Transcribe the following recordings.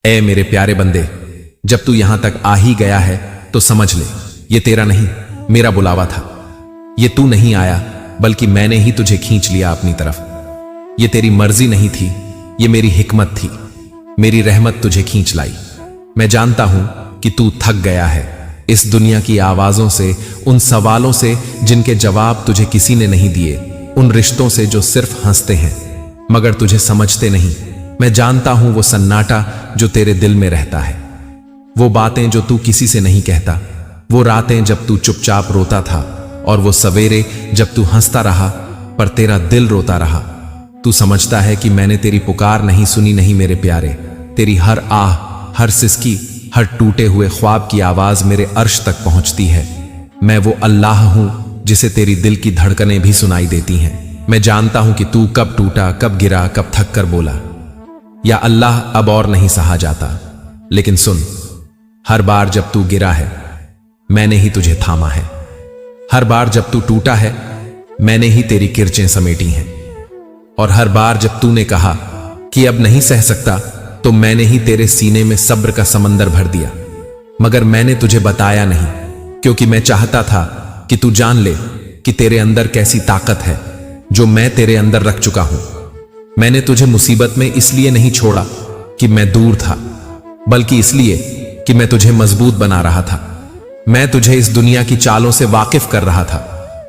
ए मेरे प्यारे बंदे, जब तू यहां तक आ ही गया है तो समझ ले, ये तेरा नहीं मेरा बुलावा था। ये तू नहीं आया बल्कि मैंने ही तुझे खींच लिया अपनी तरफ। ये तेरी मर्जी नहीं थी, ये मेरी हिकमत थी। मेरी रहमत तुझे खींच लाई। मैं जानता हूं कि तू थक गया है इस दुनिया की आवाजों से, उन सवालों से जिनके जवाब तुझे किसी ने नहीं दिए, उन रिश्तों से जो सिर्फ हंसते हैं मगर तुझे समझते नहीं। मैं जानता हूं वो सन्नाटा जो तेरे दिल में रहता है, वो बातें जो तू किसी से नहीं कहता, वो रातें जब तू चुपचाप रोता था, और वो सवेरे जब तू हंसता रहा पर तेरा दिल रोता रहा। तू समझता है कि मैंने तेरी पुकार नहीं सुनी? नहीं मेरे प्यारे, तेरी हर आह, हर सिसकी, हर टूटे हुए ख्वाब की आवाज मेरे अर्श तक पहुंचती है। मैं वो अल्लाह हूं जिसे तेरी दिल की धड़कनें भी सुनाई देती हैं। मैं जानता हूं कि तू कब टूटा, कब गिरा, कब थक कर बोला, या अल्लाह अब और नहीं सहा जाता। लेकिन सुन, हर बार जब तू गिरा है मैंने ही तुझे थामा है। हर बार जब तू टूटा है मैंने ही तेरी किरचें समेटी हैं। और हर बार जब तूने कहा कि अब नहीं सह सकता तो मैंने ही तेरे सीने में सब्र का समंदर भर दिया। मगर मैंने तुझे बताया नहीं, क्योंकि मैं चाहता था कि तू जान ले कि तेरे अंदर कैसी ताकत है जो मैं तेरे अंदर रख चुका हूं। मैंने तुझे मुसीबत में इसलिए नहीं छोड़ा कि मैं दूर था, बल्कि इसलिए कि मैं तुझे मजबूत बना रहा था। मैं तुझे इस दुनिया की चालों से वाकिफ कर रहा था।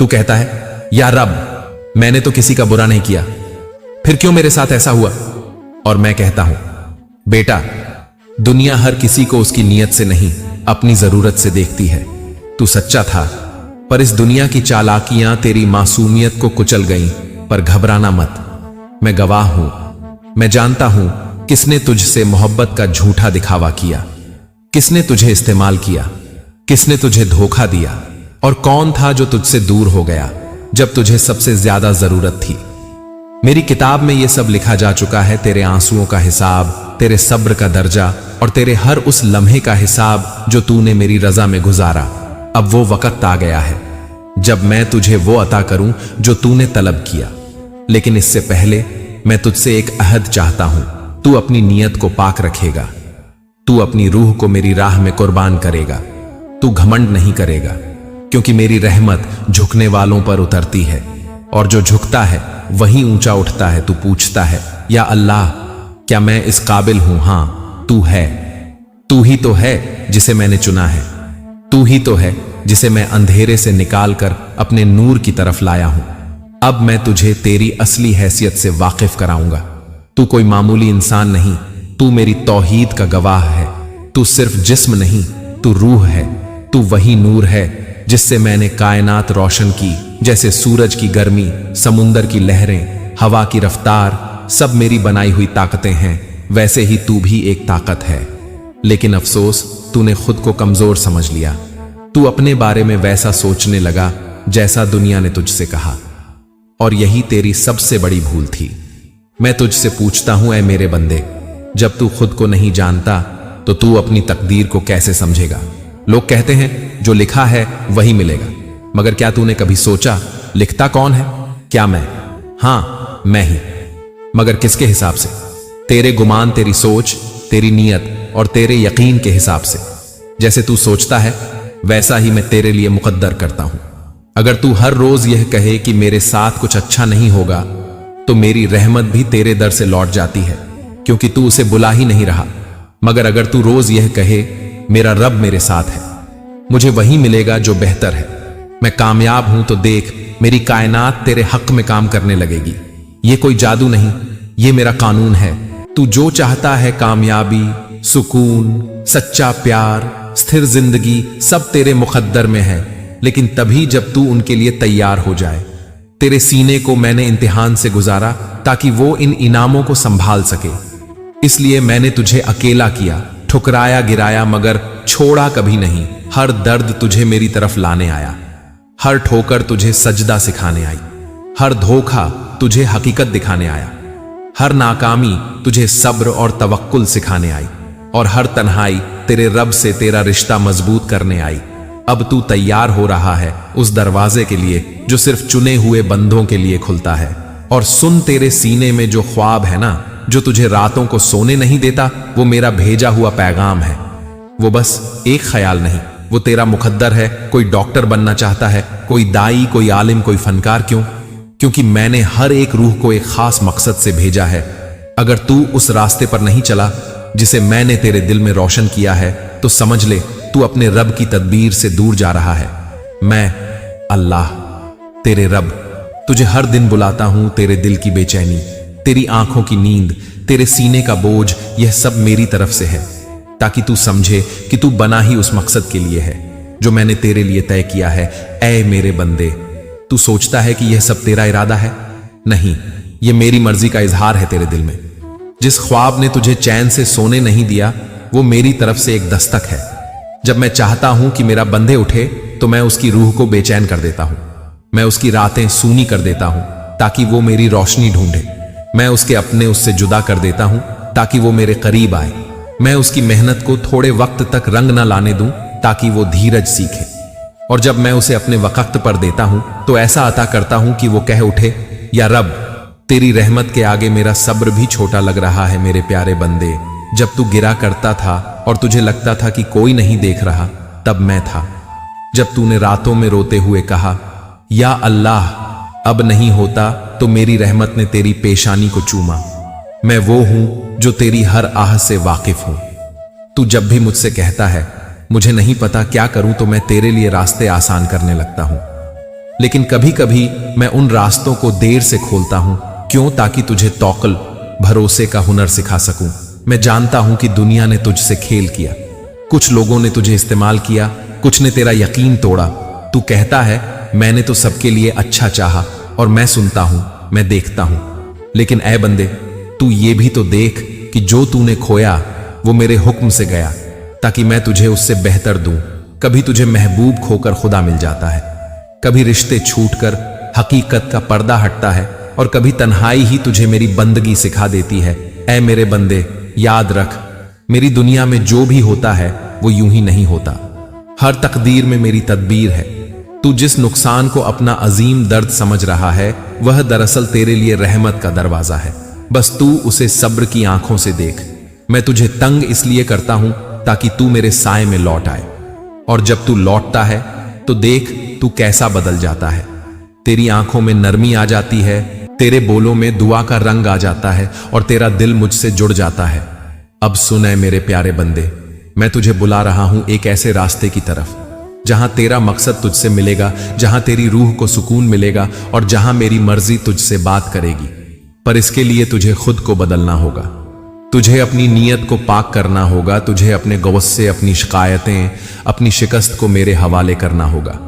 तू कहता है, या रब, मैंने तो किसी का बुरा नहीं किया, फिर क्यों मेरे साथ ऐसा हुआ? और मैं कहता हूं, बेटा, दुनिया हर किसी को उसकी नीयत से नहीं अपनी जरूरत से देखती है। तू सच्चा था, पर इस दुनिया की चालाकियां तेरी मासूमियत को कुचल गईं। पर घबराना मत, मैं गवाह हूं। मैं जानता हूं किसने तुझसे मोहब्बत का झूठा दिखावा किया, किसने तुझे इस्तेमाल किया, किसने तुझे धोखा दिया, और कौन था जो तुझसे दूर हो गया जब तुझे सबसे ज्यादा जरूरत थी। मेरी किताब में यह सब लिखा जा चुका है। तेरे आंसुओं का हिसाब, तेरे सब्र का दर्जा, और तेरे हर उस लम्हे का हिसाब जो तूने मेरी रजा में गुजारा। अब वो वक्त आ गया है जब मैं तुझे वो अता करूं जो तूने तलब किया। लेकिन इससे पहले मैं तुझसे एक अहद चाहता हूं। तू अपनी नीयत को पाक रखेगा, तू अपनी रूह को मेरी राह में कुर्बान करेगा, तू घमंड नहीं करेगा, क्योंकि मेरी रहमत झुकने वालों पर उतरती है, और जो झुकता है वही ऊंचा उठता है। तू पूछता है, या अल्लाह, क्या मैं इस काबिल हूं? हां, तू है। तू ही तो है जिसे मैंने चुना है। तू ही तो है जिसे मैं अंधेरे से निकालकर अपने नूर की तरफ लाया हूं। अब मैं तुझे तेरी असली हैसियत से वाकिफ कराऊंगा। तू कोई मामूली इंसान नहीं, तू मेरी तौहीद का गवाह है। तू सिर्फ जिस्म नहीं, तू रूह है। तू वही नूर है जिससे मैंने कायनात रोशन की। जैसे सूरज की गर्मी, समुंदर की लहरें, हवा की रफ्तार, सब मेरी बनाई हुई ताकतें हैं, वैसे ही तू भी एक ताकत है। लेकिन अफसोस, तूने खुद को कमजोर समझ लिया। तू अपने बारे में वैसा सोचने लगा जैसा दुनिया ने तुझसे कहा, और यही तेरी सबसे बड़ी भूल थी। मैं तुझसे पूछता हूं, ऐ मेरे बंदे, जब तू खुद को नहीं जानता तो तू अपनी तकदीर को कैसे समझेगा? लोग कहते हैं जो लिखा है वही मिलेगा, मगर क्या तूने कभी सोचा लिखता कौन है? क्या मैं? हां, मैं ही। मगर किसके हिसाब से? तेरे गुमान, तेरी सोच, तेरी नीयत और तेरे यकीन के हिसाब से। जैसे तू सोचता है वैसा ही मैं तेरे लिए मुकद्दर करता हूं। अगर तू हर रोज यह कहे कि मेरे साथ कुछ अच्छा नहीं होगा, तो मेरी रहमत भी तेरे दर से लौट जाती है, क्योंकि तू उसे बुला ही नहीं रहा। मगर अगर तू रोज यह कहे मेरा रब मेरे साथ है, मुझे वही मिलेगा जो बेहतर है, मैं कामयाब हूं, तो देख मेरी कायनात तेरे हक में काम करने लगेगी। ये कोई जादू नहीं, ये मेरा कानून है। तू जो चाहता है, कामयाबी, सुकून, सच्चा प्यार, स्थिर जिंदगी, सब तेरे मुकद्दर में है। लेकिन तभी जब तू उनके लिए तैयार हो जाए। तेरे सीने को मैंने इम्तिहान से गुजारा ताकि वो इन इनामों को संभाल सके। इसलिए मैंने तुझे अकेला किया, ठुकराया, गिराया, मगर छोड़ा कभी नहीं। हर दर्द तुझे मेरी तरफ लाने आया, हर ठोकर तुझे सजदा सिखाने आई, हर धोखा तुझे हकीकत दिखाने आया, हर नाकामी तुझे सब्र और तवक्कुल सिखाने आई, और हर तन्हाई तेरे रब से तेरा रिश्ता मजबूत करने आई। अब तू तैयार हो रहा है उस दरवाजे के लिए जो सिर्फ चुने हुए बंदों के लिए खुलता है। और सुन, तेरे सीने में जो ख्वाब है ना, जो तुझे रातों को सोने नहीं देता, वो मेरा भेजा हुआ पैगाम है। वो बस एक ख्याल नहीं, वो तेरा मुकद्दर है। कोई डॉक्टर बनना चाहता है, कोई दाई, कोई आलिम, कोई फनकार। क्यों? क्योंकि मैंने हर एक रूह को एक खास मकसद से भेजा है। अगर तू उस रास्ते पर नहीं चला जिसे मैंने तेरे दिल में रोशन किया है, तो समझ ले तू अपने रब की तदबीर से दूर जा रहा है। मैं अल्लाह तेरे रब तुझे हर दिन बुलाता हूं। तेरे दिल की बेचैनी, तेरी आंखों की नींद, तेरे सीने का बोझ, यह सब मेरी तरफ से है, ताकि तू समझे कि तू बना ही उस मकसद के लिए है जो मैंने तेरे लिए तय किया है। ऐ मेरे बंदे, तू सोचता है कि यह सब तेरा इरादा है? नहीं, यह मेरी मर्जी का इजहार है तेरे दिल में। जिस ख्वाब ने तुझे चैन से सोने नहीं दिया, वो मेरी तरफ से एक दस्तक है। जब मैं चाहता हूं कि मेरा बंदे उठे, तो मैं उसकी रूह को बेचैन कर देता हूं। मैं उसकी रातें सूनी कर देता हूं ताकि वो मेरी रोशनी ढूंढे। मैं उसके अपने उससे जुदा कर देता हूं ताकि वो मेरे करीब आए। मैं उसकी मेहनत को थोड़े वक्त तक रंग न लाने दूं ताकि वो धीरज सीखे। और जब मैं उसे अपने वक्त पर देता हूं, तो ऐसा अता करता हूं कि वो कह उठे, या रब, तेरी रहमत के आगे मेरा सब्र भी छोटा लग रहा है। मेरे प्यारे बंदे, जब तू गिरा करता था और तुझे लगता था कि कोई नहीं देख रहा, तब मैं था। जब तूने रातों में रोते हुए कहा, या अल्लाह, अब नहीं होता, तो मेरी रहमत ने तेरी पेशानी को चूमा। मैं वो हूं जो तेरी हर आह से वाकिफ हूं। तू जब भी मुझसे कहता है मुझे नहीं पता क्या करूं, तो मैं तेरे लिए रास्ते आसान करने लगता हूं। लेकिन कभी कभी मैं उन रास्तों को देर से खोलता हूं। क्यों? ताकि तुझे तौक्ल, भरोसे का हुनर सिखा सकूं। मैं जानता हूं कि दुनिया ने तुझसे खेल किया। कुछ लोगों ने तुझे इस्तेमाल किया, कुछ ने तेरा यकीन तोड़ा। तू कहता है मैंने तो सबके लिए अच्छा चाहा, और मैं सुनता हूं, मैं देखता हूं। लेकिन ऐ बंदे, तू ये भी तो देख कि जो तूने खोया वो मेरे हुक्म से गया, ताकि मैं तुझे उससे बेहतर दूं। कभी तुझे महबूब खोकर खुदा मिल जाता है, कभी रिश्ते छूटकर हकीकत का पर्दा हटता है, और कभी तन्हाई ही तुझे मेरी बंदगी सिखा देती है। ऐ मेरे बंदे, याद रख, मेरी दुनिया में जो भी होता है वो यूं ही नहीं होता। हर तकदीर में मेरी तदबीर है। तू जिस नुकसान को अपना अजीम दर्द समझ रहा है, वह दरअसल तेरे लिए रहमत का दरवाजा है। बस तू उसे सब्र की आंखों से देख। मैं तुझे तंग इसलिए करता हूं ताकि तू मेरे साए में लौट आए, और जब तू लौटता है तो देख तू कैसा बदल जाता है। तेरी आंखों में नरमी आ जाती है, तेरे बोलों में दुआ का रंग आ जाता है, और तेरा दिल मुझसे जुड़ जाता है। अब सुन ऐ मेरे प्यारे बंदे, मैं तुझे बुला रहा हूं एक ऐसे रास्ते की तरफ जहां तेरा मकसद तुझसे मिलेगा, जहां तेरी रूह को सुकून मिलेगा, और जहां मेरी मर्जी तुझसे बात करेगी। पर इसके लिए तुझे खुद को बदलना होगा। तुझे अपनी नीयत को पाक करना होगा। तुझे अपने गुस्से, अपनी शिकायतें, अपनी शिकस्त को मेरे हवाले करना होगा।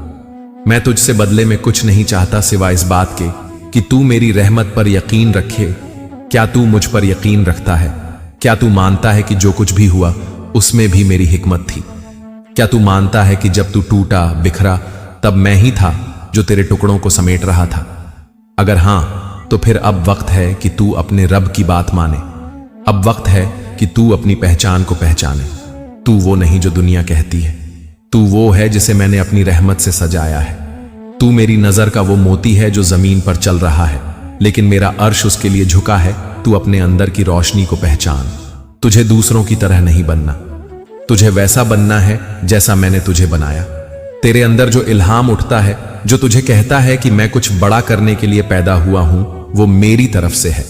मैं तुझसे बदले में कुछ नहीं चाहता सिवा इस बात के कि तू मेरी रहमत पर यकीन रखे। क्या तू मुझ पर यकीन रखता है? क्या तू मानता है कि जो कुछ भी हुआ उसमें भी मेरी हिकमत थी? क्या तू मानता है कि जब तू टूटा, बिखरा, तब मैं ही था जो तेरे टुकड़ों को समेट रहा था? अगर हां, तो फिर अब वक्त है कि तू अपने रब की बात माने। अब वक्त है कि तू अपनी पहचान को पहचाने। तू वो नहीं जो दुनिया कहती है, तू वो है जिसे मैंने अपनी रहमत से सजाया है। तू मेरी नजर का वो मोती है जो जमीन पर चल रहा है, लेकिन मेरा अर्श उसके लिए झुका है। तू अपने अंदर की रोशनी को पहचान। तुझे दूसरों की तरह नहीं बनना, तुझे वैसा बनना है जैसा मैंने तुझे बनाया। तेरे अंदर जो इल्हाम उठता है, जो तुझे कहता है कि मैं कुछ बड़ा करने के लिए पैदा हुआ हूं, वो मेरी तरफ से है।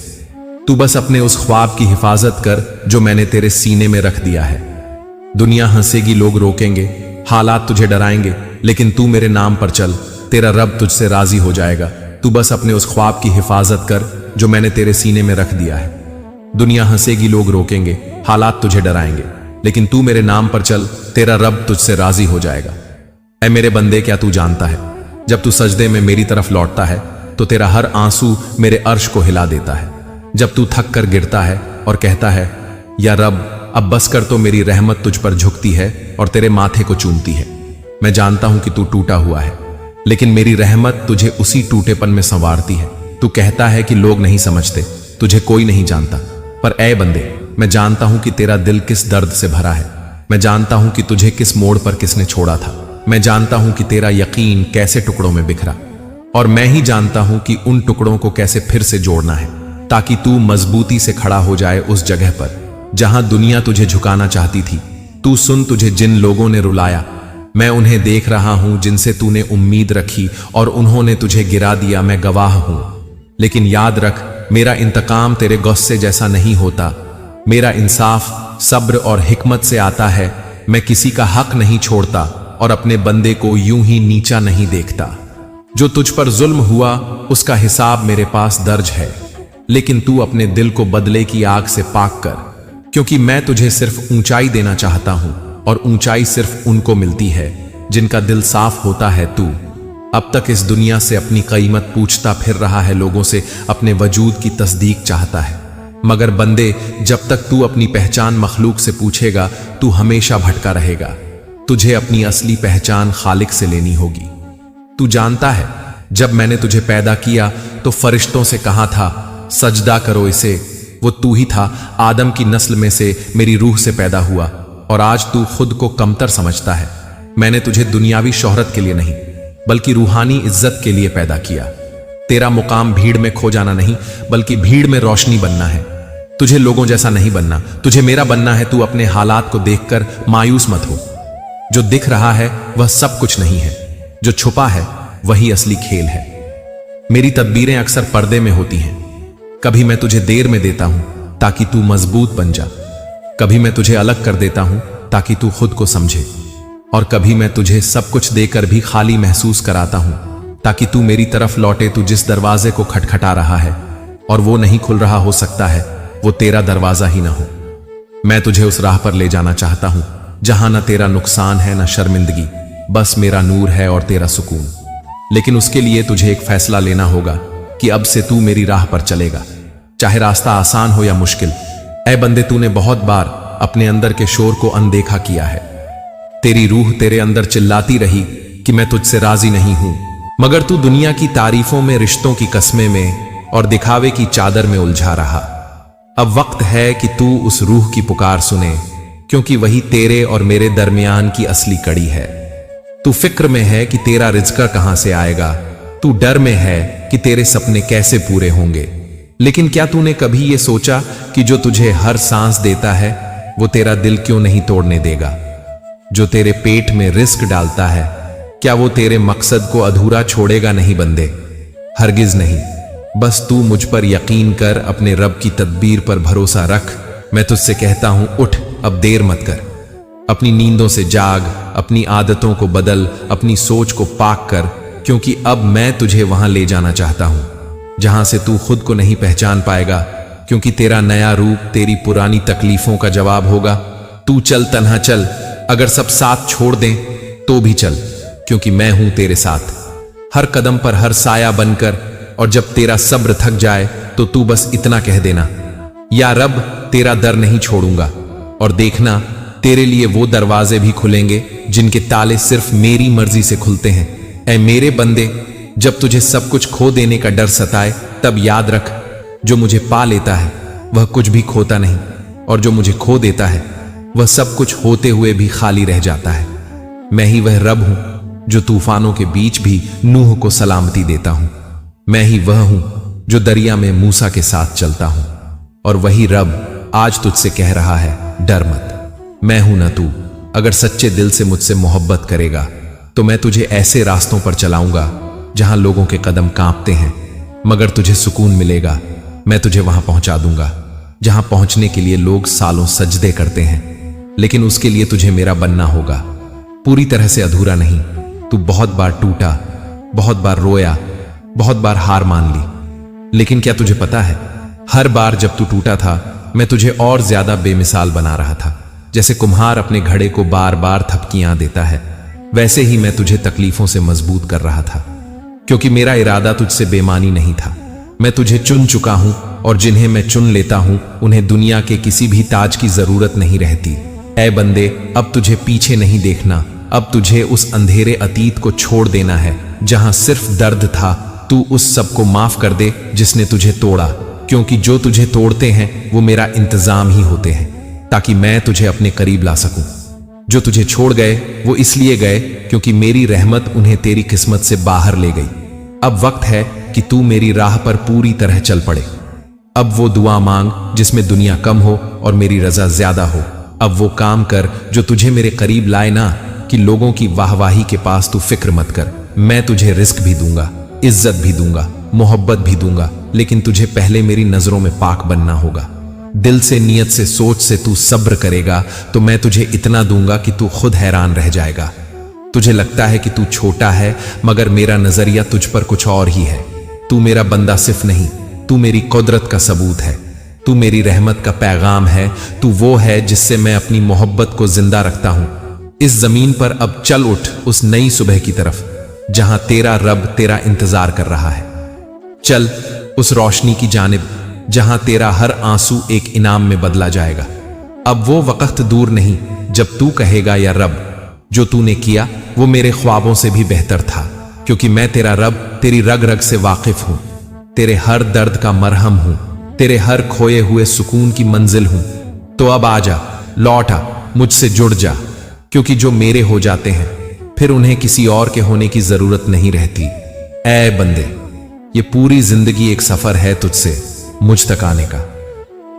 तू बस अपने उस ख्वाब की हिफाजत कर जो मैंने तेरे सीने में रख दिया है। दुनिया हंसेगी, लोग रोकेंगे, हालात तुझे डराएंगे, लेकिन तू मेरे नाम पर चल, तेरा रब तुझसे राजी हो जाएगा। तू बस अपने उस ख्वाब की हिफाजत कर जो मैंने तेरे सीने में रख दिया है। दुनिया हंसेगी, लोग रोकेंगे, हालात तुझे डराएंगे, लेकिन तू मेरे नाम पर चल, तेरा रब तुझसे राजी हो जाएगा। ऐ मेरे बंदे, क्या तू जानता है, जब तू सजदे में मेरी तरफ लौटता है तो तेरा हर आंसू मेरे अर्श को हिला देता है। जब तू थक कर गिरता है और कहता है, या रब अब बस कर, तो मेरी रहमत तुझ पर झुकती है और तेरे माथे को चूमती है। मैं जानता हूं कि तू टूटा हुआ है, लेकिन मेरी रहमत तुझे उसी टूटेपन में संवारती है। तू कहता है कि लोग नहीं समझते, तुझे कोई नहीं जानता, पर ऐ बंदे, मैं जानता हूं कि तेरा दिल किस दर्द से भरा है। मैं जानता हूं कि तुझे किस मोड़ पर किसने छोड़ा था। मैं जानता हूं कि तेरा यकीन कैसे टुकड़ों में बिखरा, और मैं ही जानता हूं कि उन टुकड़ों को कैसे फिर से जोड़ना है। ताकि तू मजबूती से खड़ा हो जाए उस जगह पर जहां दुनिया तुझे झुकाना चाहती थी। तू सुन, तुझे जिन लोगों ने रुलाया, मैं उन्हें देख रहा हूं, जिनसे तूने उम्मीद रखी और उन्होंने तुझे गिरा दिया, मैं गवाह हूं। लेकिन याद रख, मेरा इंतकाम तेरे गुस्से जैसा नहीं होता। मेरा इंसाफ सब्र और हिकमत से आता है। मैं किसी का हक नहीं छोड़ता और अपने बंदे को यूं ही नीचा नहीं देखता। जो तुझ पर जुल्म हुआ उसका हिसाब मेरे पास दर्ज है, लेकिन तू अपने दिल को बदले की आग से पाक कर, क्योंकि मैं तुझे सिर्फ ऊंचाई देना चाहता हूं और ऊंचाई सिर्फ उनको मिलती है जिनका दिल साफ होता है। तू अब तक इस दुनिया से अपनी कीमत पूछता फिर रहा है, लोगों से अपने वजूद की तस्दीक चाहता है। मगर बंदे, जब तक तू अपनी पहचान मखलूक से पूछेगा, तू हमेशा भटका रहेगा। तुझे अपनी असली पहचान खालिक से लेनी होगी। तू जानता है, जब मैंने तुझे पैदा किया तो फरिश्तों से कहा था सजदा करो इसे। वो तू ही था, आदम की नस्ल में से मेरी रूह से पैदा हुआ, और आज तू खुद को कमतर समझता है। मैंने तुझे दुनियावी शोहरत के लिए नहीं बल्कि रूहानी इज्जत के लिए पैदा किया। तेरा मुकाम भीड़ में खो जाना नहीं बल्कि भीड़ में रोशनी बनना है। तुझे लोगों जैसा नहीं बनना, तुझे मेरा बनना है। तू अपने हालात को देखकर मायूस मत हो। जो दिख रहा है वह सब कुछ नहीं है, जो छुपा है वही असली खेल है। मेरी तदबीरें अक्सर पर्दे में होती हैं। कभी मैं तुझे देर में देता हूं ताकि तू मजबूत बन जा, कभी मैं तुझे अलग कर देता हूं ताकि तू खुद को समझे, और कभी मैं तुझे सब कुछ देकर भी खाली महसूस कराता हूं ताकि तू मेरी तरफ लौटे। तू जिस दरवाजे को खटखटा रहा है और वो नहीं खुल रहा, हो सकता है वो तेरा दरवाजा ही ना हो। मैं तुझे उस राह पर ले जाना चाहता हूं जहां ना तेरा नुकसान है ना शर्मिंदगी, बस मेरा नूर है और तेरा सुकून। लेकिन उसके लिए तुझे एक फैसला लेना होगा कि अब से तू मेरी राह पर चलेगा, चाहे रास्ता आसान हो या मुश्किल। ऐ बंदे, तूने बहुत बार अपने अंदर के शोर को अनदेखा किया है। तेरी रूह तेरे अंदर चिल्लाती रही कि मैं तुझसे राजी नहीं हूं, मगर तू दुनिया की तारीफों में, रिश्तों की कस्में में और दिखावे की चादर में उलझा रहा। अब वक्त है कि तू उस रूह की पुकार सुने, क्योंकि वही तेरे और मेरे दरमियान की असली कड़ी है। तू फिक्र में है कि तेरा रिज़्क कहां से आएगा, तू डर में है कि तेरे सपने कैसे पूरे होंगे। लेकिन क्या तूने कभी यह सोचा कि जो तुझे हर सांस देता है वो तेरा दिल क्यों नहीं तोड़ने देगा? जो तेरे पेट में रिस्क डालता है, क्या वो तेरे मकसद को अधूरा छोड़ेगा? नहीं बंदे, हरगिज नहीं। बस तू मुझ पर यकीन कर, अपने रब की तदबीर पर भरोसा रख। मैं तुझसे कहता हूं, उठ, अब देर मत कर। अपनी नींदों से जाग, अपनी आदतों को बदल, अपनी सोच को पाक कर, क्योंकि अब मैं तुझे वहां ले जाना चाहता हूं जहां से तू खुद को नहीं पहचान पाएगा, क्योंकि तेरा नया रूप तेरी पुरानी तकलीफों का जवाब होगा। तू चल, तन्हा चल, अगर सब साथ छोड़ दें तो भी चल, क्योंकि मैं हूं तेरे साथ, हर कदम पर हर साया बनकर। और जब तेरा सब्र थक जाए तो तू बस इतना कह देना, या रब, तेरा दर नहीं छोड़ूंगा। और देखना, तेरे लिए वो दरवाजे भी खुलेंगे जिनके ताले सिर्फ मेरी मर्जी से खुलते हैं। ऐ मेरे बंदे, जब तुझे सब कुछ खो देने का डर सताए, तब याद रख, जो मुझे पा लेता है वह कुछ भी खोता नहीं, और जो मुझे खो देता है वह सब कुछ होते हुए भी खाली रह जाता है। मैं ही वह रब हूं जो तूफानों के बीच भी नूह को सलामती देता हूं। मैं ही वह हूं जो दरिया में मूसा के साथ चलता हूं। और वही रब आज तुझसे कह रहा है, डर मत, मैं हूं ना तू। अगर सच्चे दिल से मुझसे मोहब्बत करेगा तो मैं तुझे ऐसे रास्तों पर चलाऊंगा जहां लोगों के कदम कांपते हैं, मगर तुझे सुकून मिलेगा। मैं तुझे वहां पहुंचा दूंगा जहां पहुंचने के लिए लोग सालों सजदे करते हैं, लेकिन उसके लिए तुझे मेरा बनना होगा। पूरी तरह से अधूरा नहीं। तू बहुत बार टूटा, बहुत बार रोया, बहुत बार हार मान ली, लेकिन क्या तुझे पता है, हर बार जब तू टूटा था मैं तुझे और ज्यादा बेमिसाल बना रहा था। जैसे कुम्हार अपने घड़े को बार बार थपकियां देता है, वैसे ही मैं तुझे तकलीफों से मजबूत कर रहा था, क्योंकि मेरा इरादा तुझसे बेमानी नहीं था। मैं तुझे चुन चुका हूं, और जिन्हें मैं चुन लेता हूं उन्हें दुनिया के किसी भी ताज की जरूरत नहीं रहती। ऐ बंदे, अब तुझे पीछे नहीं देखना, अब तुझे उस अंधेरे अतीत को छोड़ देना है जहां सिर्फ दर्द था। तू उस सब को माफ कर दे जिसने तुझे तोड़ा, क्योंकि जो तुझे तोड़ते हैं वो मेरा इंतजाम ही होते हैं, ताकि मैं तुझे अपने करीब ला सकूं। जो तुझे छोड़ गए वो इसलिए गए क्योंकि मेरी रहमत उन्हें तेरी किस्मत से बाहर ले गई। अब वक्त है कि तू मेरी राह पर पूरी तरह चल पड़े। अब वो दुआ मांग जिसमें दुनिया कम हो और मेरी रजा ज्यादा हो। अब वो काम कर जो तुझे मेरे करीब लाए ना, कि लोगों की वाहवाही के पास तू फिक्र मत कर। मैं तुझे रिस्क भी दूंगा, इज्जत भी दूंगा, मोहब्बत भी दूंगा, लेकिन तुझे पहले मेरी नजरों में पाक बनना होगा। दिल से, नियत से, सोच से तू सब्र करेगा तो मैं तुझे इतना दूंगा कि तू खुद हैरान रह जाएगा। तुझे लगता है कि तू छोटा है, मगर मेरा नजरिया तुझ पर कुछ और ही है। तू मेरा बंदा सिर्फ नहीं, तू मेरी कुदरत का सबूत है। तू मेरी रहमत का पैगाम है। तू वो है जिससे मैं अपनी मोहब्बत को जिंदा रखता हूं। इस जमीन पर अब चल उठ उस नई सुबह की तरफ, जहां तेरा रब तेरा इंतजार कर रहा है। चल उस रोशनी की जानिब, जहां तेरा हर आंसू एक इनाम में बदला जाएगा। अब वो वक्त दूर नहीं जब तू कहेगा, या रब, जो तूने किया वो मेरे ख्वाबों से भी बेहतर था, क्योंकि मैं तेरा रब तेरी रग रग से वाकिफ हूं, तेरे हर दर्द का मरहम हूं, तेरे हर खोए हुए सुकून की मंजिल हूं। तो अब आजा, लौट आ, मुझसे जुड़ जा, क्योंकि जो मेरे हो जाते हैं फिर उन्हें किसी और के होने की जरूरत नहीं रहती। ऐ बंदे, ये पूरी जिंदगी एक सफर है तुझसे मुझ तक आने का।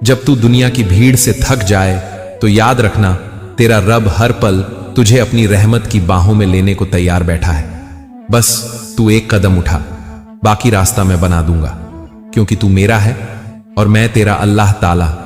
जब तू दुनिया की भीड़ से थक जाए तो याद रखना, तेरा रब हर पल तुझे अपनी रहमत की बाहों में लेने को तैयार बैठा है। बस तू एक कदम उठा, बाकी रास्ता मैं बना दूंगा, क्योंकि तू मेरा है और मैं तेरा अल्लाह ताला।